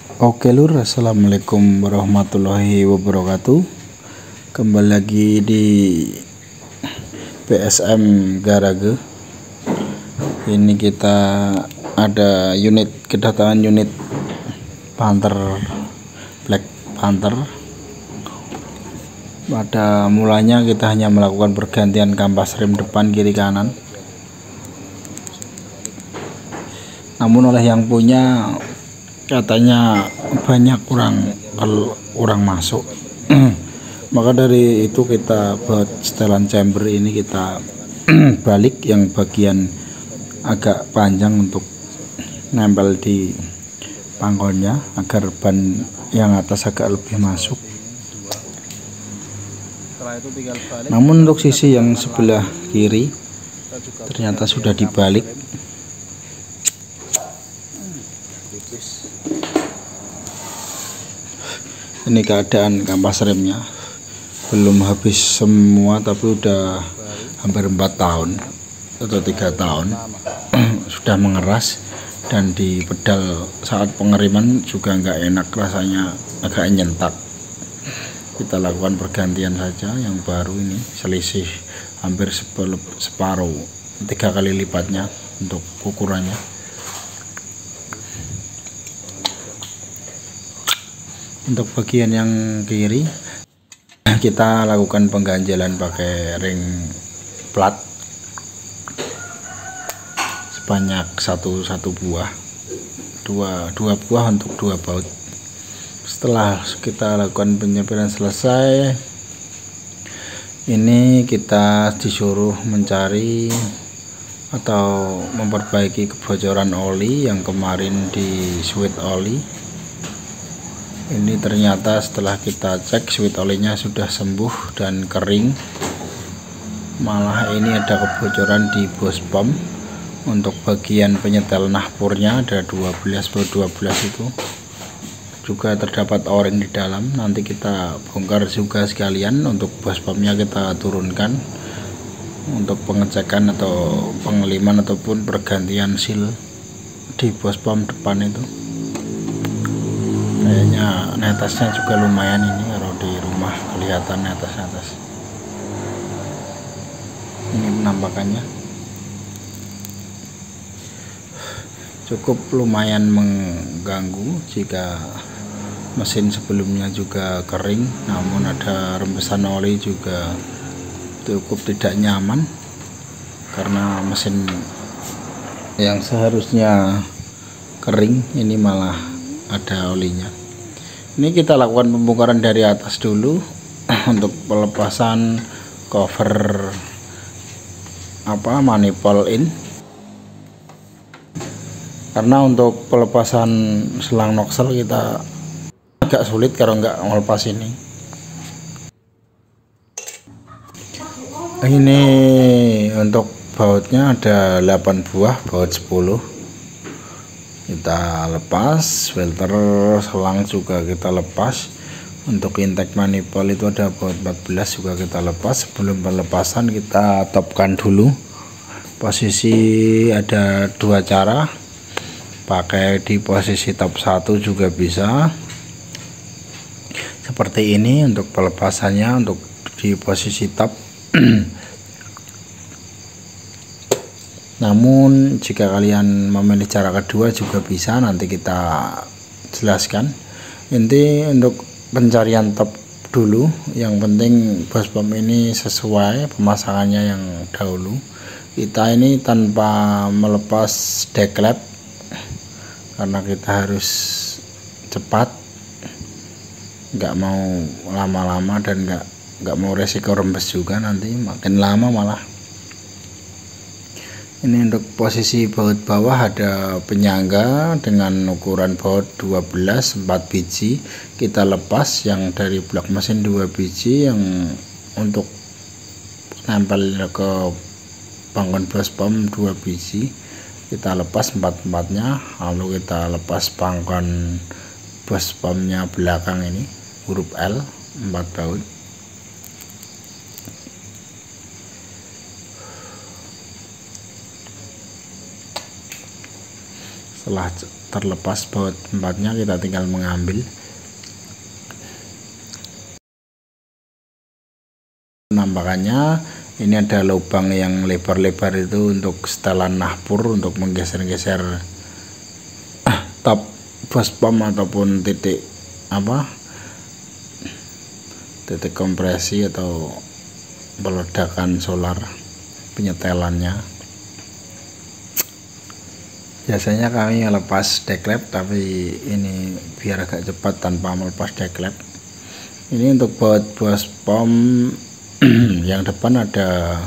Oke lur, assalamualaikum warahmatullahi wabarakatuh. Kembali lagi di PSM Garage. Ini kita ada kedatangan unit Panther Black Panther. Pada mulanya kita hanya melakukan pergantian kampas rem depan kiri kanan, namun oleh yang punya katanya banyak kurang masuk. Maka dari itu kita buat setelan chamber ini kita balik yang bagian agak panjang untuk nempel di pangkolnya agar ban yang atas agak lebih masuk. Namun untuk sisi yang sebelah kiri ternyata sudah dibalik. Ini keadaan kampas remnya belum habis semua, tapi udah hampir 4 tahun atau 3 tahun sudah mengeras, dan di pedal saat pengeriman juga nggak enak, rasanya agak nyentak. Kita lakukan pergantian saja yang baru ini, selisih hampir separuh, 3 kali lipatnya untuk ukurannya. Untuk bagian yang kiri kita lakukan pengganjalan pakai ring plat sebanyak satu buah, dua buah untuk 2 baut. Setelah kita lakukan penyepiran selesai, ini kita disuruh mencari atau memperbaiki kebocoran oli yang kemarin di switch oli. Ini ternyata setelah kita cek, switch olinya sudah sembuh dan kering. Malah ini ada kebocoran di bos pump. Untuk bagian penyetel nahpurnya ada 12 itu juga terdapat o-ring di dalam. Nanti kita bongkar juga sekalian. Untuk bos pumpnya kita turunkan untuk pengecekan atau pengeliman ataupun pergantian seal di bos pump depan itu. Kayaknya netasnya juga lumayan ini, kalau di rumah kelihatan netas. Ini penampakannya cukup lumayan mengganggu jika mesin sebelumnya juga kering, namun ada rembesan oli juga cukup tidak nyaman karena mesin yang seharusnya kering ini malah ada olinya. Ini kita lakukan pembongkaran dari atas dulu untuk pelepasan cover manifold in, karena untuk pelepasan selang noksel kita agak sulit kalau nggak melepas ini. Ini untuk bautnya ada 8 buah, baut 10 kita lepas, filter selang juga kita lepas. Untuk intake manifold itu ada baut 14 juga kita lepas. Sebelum pelepasan kita topkan dulu. Posisi ada 2 cara, pakai di posisi top 1 juga bisa seperti ini untuk pelepasannya, untuk di posisi top. Namun jika kalian memilih cara kedua juga bisa, nanti kita jelaskan. Inti untuk pencarian top dulu, yang penting bos pump ini sesuai pemasangannya yang dahulu. Kita ini tanpa melepas deklep karena kita harus cepat, nggak mau lama-lama dan nggak mau resiko rembes juga, nanti makin lama malah. Ini untuk posisi baut bawah ada penyangga dengan ukuran baut 12 4 biji. Kita lepas yang dari blok mesin 2 biji, yang untuk nempel ke pangkon bos pump 2 biji. Kita lepas 4-4-nya, lalu kita lepas pangkon bos pumpnya belakang ini huruf L 4 baut. Setelah terlepas baut empatnya, kita tinggal mengambil. Penampakannya ini ada lubang yang lebar-lebar itu untuk setelan nahpur untuk menggeser-geser top bospom ataupun titik kompresi atau peledakan solar penyetelannya. Biasanya kami lepas deklep, tapi ini biar agak cepat tanpa melepas deklep. Ini untuk baut bospom yang depan ada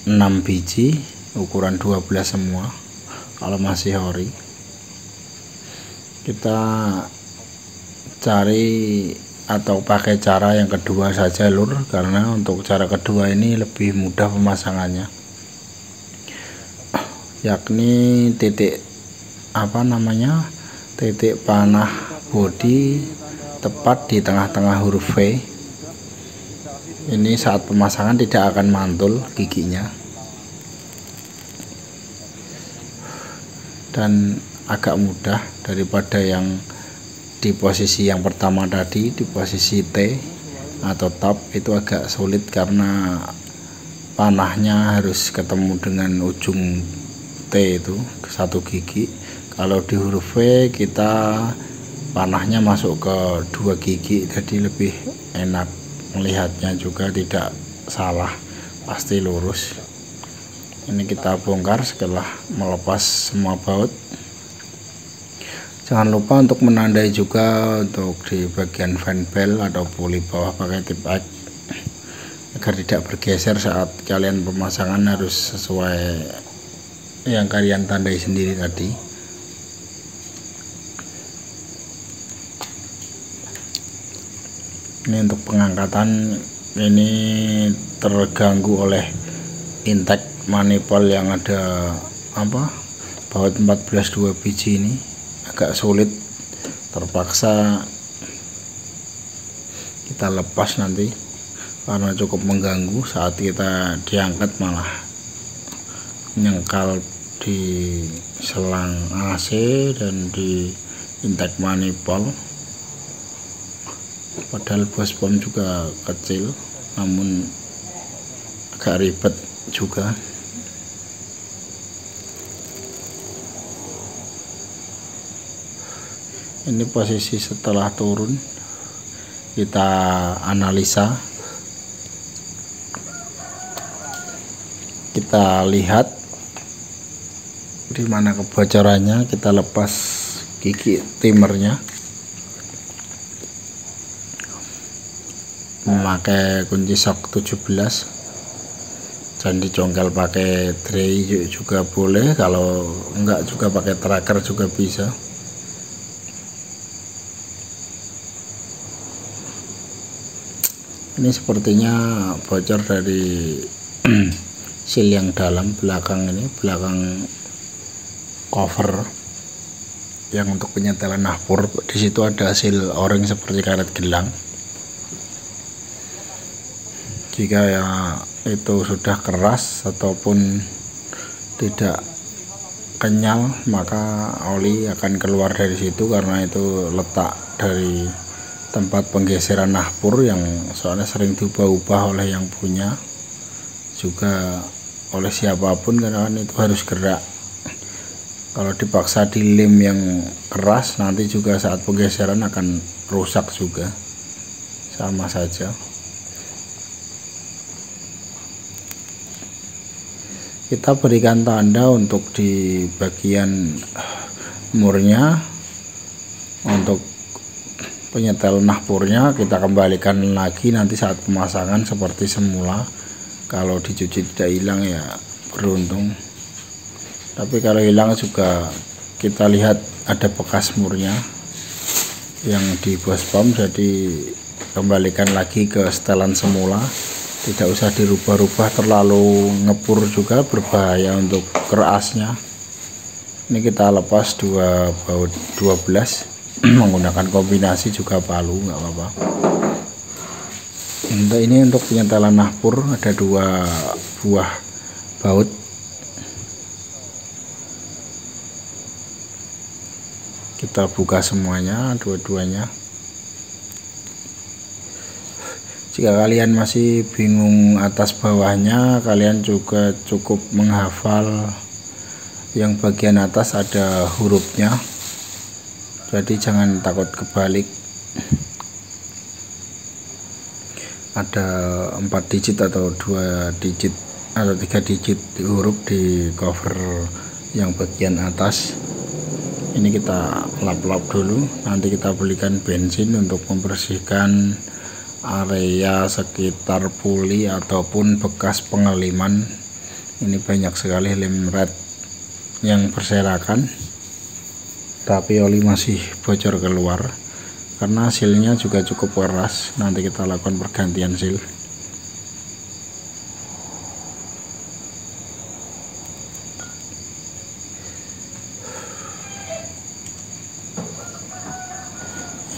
6 biji ukuran 12 semua. Kalau masih ori, kita cari atau pakai cara yang kedua saja lur, karena untuk cara kedua ini lebih mudah pemasangannya, yakni titik titik panah bodi tepat di tengah-tengah huruf V. Ini saat pemasangan tidak akan mantul giginya dan agak mudah daripada yang di posisi yang pertama tadi, di posisi T atau top. Itu agak sulit karena panahnya harus ketemu dengan ujung T itu satu gigi. Kalau di huruf V kita panahnya masuk ke 2 gigi, jadi lebih enak melihatnya, juga tidak salah, pasti lurus. Ini kita bongkar setelah melepas semua baut. Jangan lupa untuk menandai juga untuk di bagian fan bell atau puli bawah pakai tip X agar tidak bergeser saat kalian pemasangan, harus sesuai yang kalian tandai sendiri tadi. Ini untuk pengangkatan, ini terganggu oleh intake manifold yang ada baut 14 2 biji ini, agak sulit, terpaksa kita lepas nanti karena cukup mengganggu. Saat kita diangkat malah nyengkal di selang AC dan di intake manifold. Padahal bospom juga kecil, namun agak ribet juga. Ini posisi setelah turun, kita analisa, kita lihat di mana kebocorannya, kita lepas gigi timernya memakai kunci sok 17 dan dicongkel pakai tray juga boleh, kalau enggak juga pakai tracker juga bisa. Ini sepertinya bocor dari seal yang dalam belakang ini, belakang cover yang untuk penyetelan nahpur. Di situ ada seal o-ring seperti karet gelang. Jika ya itu sudah keras ataupun tidak kenyal, maka oli akan keluar dari situ, karena itu letak dari tempat penggeseran nahpur yang soalnya sering diubah-ubah oleh yang punya, juga oleh siapapun, karena kan itu harus gerak. Kalau dipaksa di lem yang keras, nanti juga saat penggeseran akan rusak juga, sama saja. Kita berikan tanda untuk di bagian murnya, untuk penyetel nahpurnya kita kembalikan lagi nanti saat pemasangan seperti semula. Kalau dicuci tidak hilang ya beruntung, tapi kalau hilang juga kita lihat ada bekas murnya yang di bospom, jadi kembalikan lagi ke setelan semula, tidak usah dirubah-rubah terlalu ngepur juga, berbahaya untuk kerasnya. Ini kita lepas 2 baut 12 menggunakan kombinasi juga palu, nggak apa-apa. Untuk ini untuk penyetelan nahpur ada 2 buah baut. Kita buka semuanya, dua-duanya. Jika kalian masih bingung atas bawahnya, kalian juga cukup menghafal yang bagian atas ada hurufnya, jadi jangan takut kebalik. Ada 4 digit atau 2 digit atau 3 digit huruf di cover yang bagian atas. Ini kita lap-lap dulu, nanti kita belikan bensin untuk membersihkan area sekitar puli ataupun bekas pengeliman. Ini banyak sekali lem red yang berserakan, tapi oli masih bocor keluar karena silnya juga cukup keras. Nanti kita lakukan pergantian sil.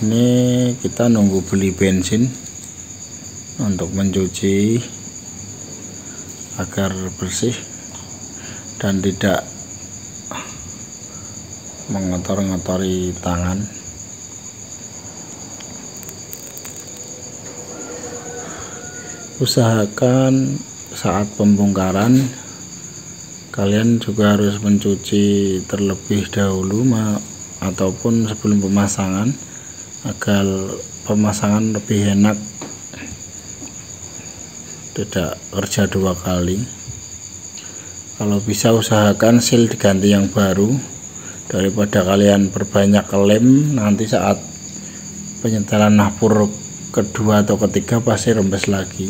Ini kita nunggu beli bensin untuk mencuci agar bersih dan tidak mengotori tangan. Usahakan saat pembongkaran kalian juga harus mencuci terlebih dahulu ataupun sebelum pemasangan, agar pemasangan lebih enak, tidak kerja 2 kali. Kalau bisa usahakan sil diganti yang baru daripada kalian perbanyak lem, nanti saat penyetelan nahpur kedua atau ketiga pasti rembes lagi.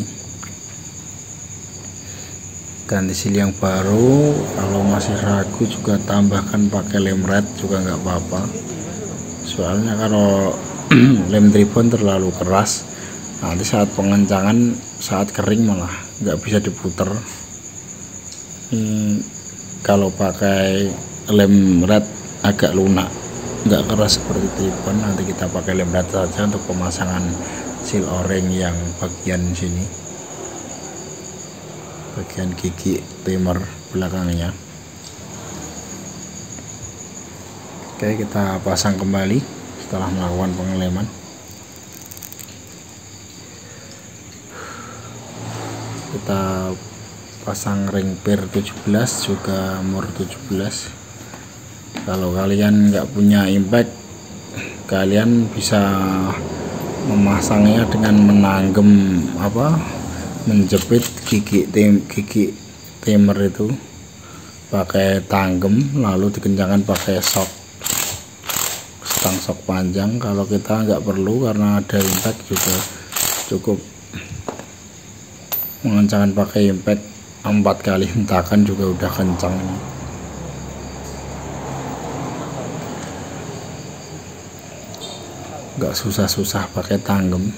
Ganti sil yang baru. Kalau masih ragu juga tambahkan pakai lem red juga nggak apa-apa, soalnya kalau lem tribon terlalu keras, nanti saat pengencangan saat kering malah nggak bisa diputer. Kalau pakai lem red agak lunak, nggak keras seperti tribon. Nanti kita pakai lem red saja untuk pemasangan seal o-ring yang bagian sini, bagian gigi timer belakangnya. Oke, kita pasang kembali setelah melakukan pengeleman. Kita pasang ring pir 17 juga mur 17. Kalau kalian nggak punya impact, kalian bisa memasangnya dengan menjepit gigi timer itu pakai tanggem, lalu dikencangkan pakai stang sok panjang. Kalau kita nggak perlu karena ada impact, juga cukup mengencangkan pakai impact 4 kali hentakan juga udah kencang. Nggak susah-susah pakai tanggem.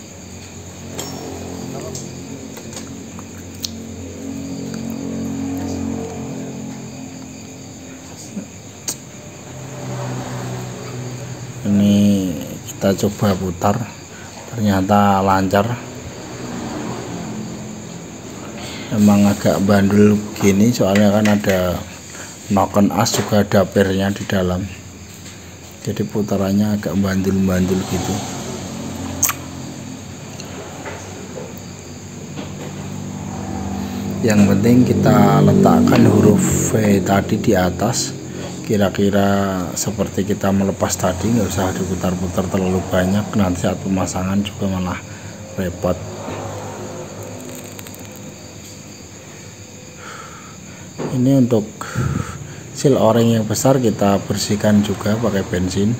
Ini kita coba putar, ternyata lancar. Emang agak bandul gini soalnya kan ada noken as, juga ada pirnya di dalam, jadi putarannya agak bandul-bandul gitu. Yang penting kita letakkan huruf V tadi di atas, kira-kira seperti kita melepas tadi, nggak usah diputar-putar terlalu banyak, nanti saat pemasangan juga malah repot. Ini untuk seal o-ring yang besar kita bersihkan juga pakai bensin,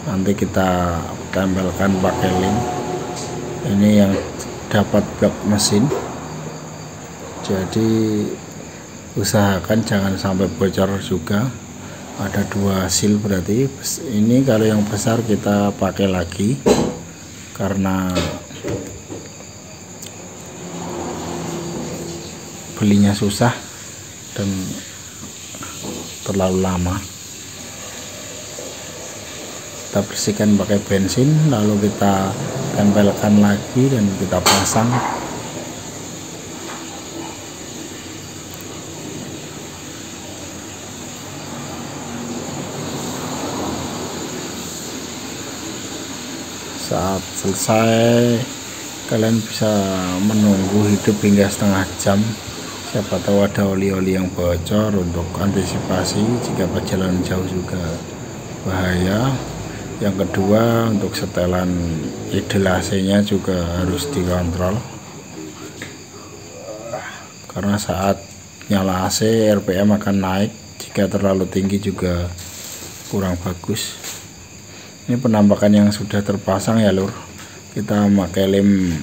nanti kita tempelkan pakai lem. Ini yang dapat blok mesin, jadi usahakan jangan sampai bocor juga. Ada 2 seal berarti. Ini kalau yang besar kita pakai lagi karena belinya susah dan terlalu lama. Kita bersihkan pakai bensin, lalu kita tempelkan lagi dan kita pasang. Saat selesai kalian bisa menunggu hidup hingga setengah jam. Siapa tahu ada oli-oli yang bocor, untuk antisipasi jika perjalanan jauh juga bahaya. Yang kedua, untuk setelan idel AC-nya juga harus dikontrol, karena saat nyala AC RPM akan naik, jika terlalu tinggi juga kurang bagus. Ini penampakan yang sudah terpasang ya lur, kita pakai lem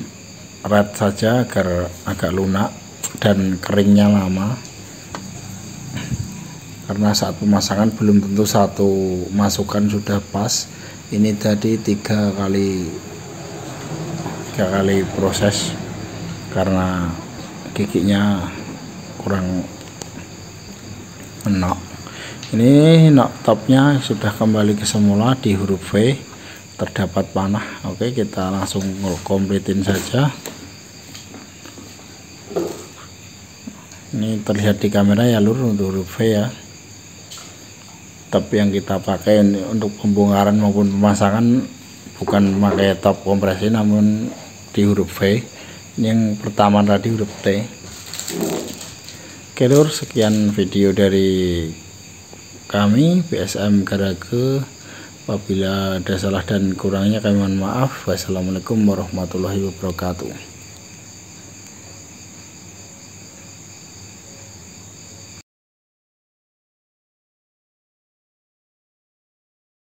red saja agar agak lunak dan keringnya lama, karena saat pemasangan belum tentu satu masukan sudah pas. Ini tadi tiga kali proses karena giginya kurang enak. Ini knob topnya sudah kembali ke semula di huruf V, terdapat panah. Oke, kita langsung kompletin saja. Ini terlihat di kamera ya lur, untuk huruf V ya. Top yang kita pakai untuk pembongkaran maupun pemasangan bukan pakai top kompresi, namun di huruf V. Ini yang pertama tadi huruf T. Oke lur, sekian video dari kami BSM Garage. Apabila ada salah dan kurangnya kami mohon maaf. Wassalamualaikum warahmatullahi wabarakatuh.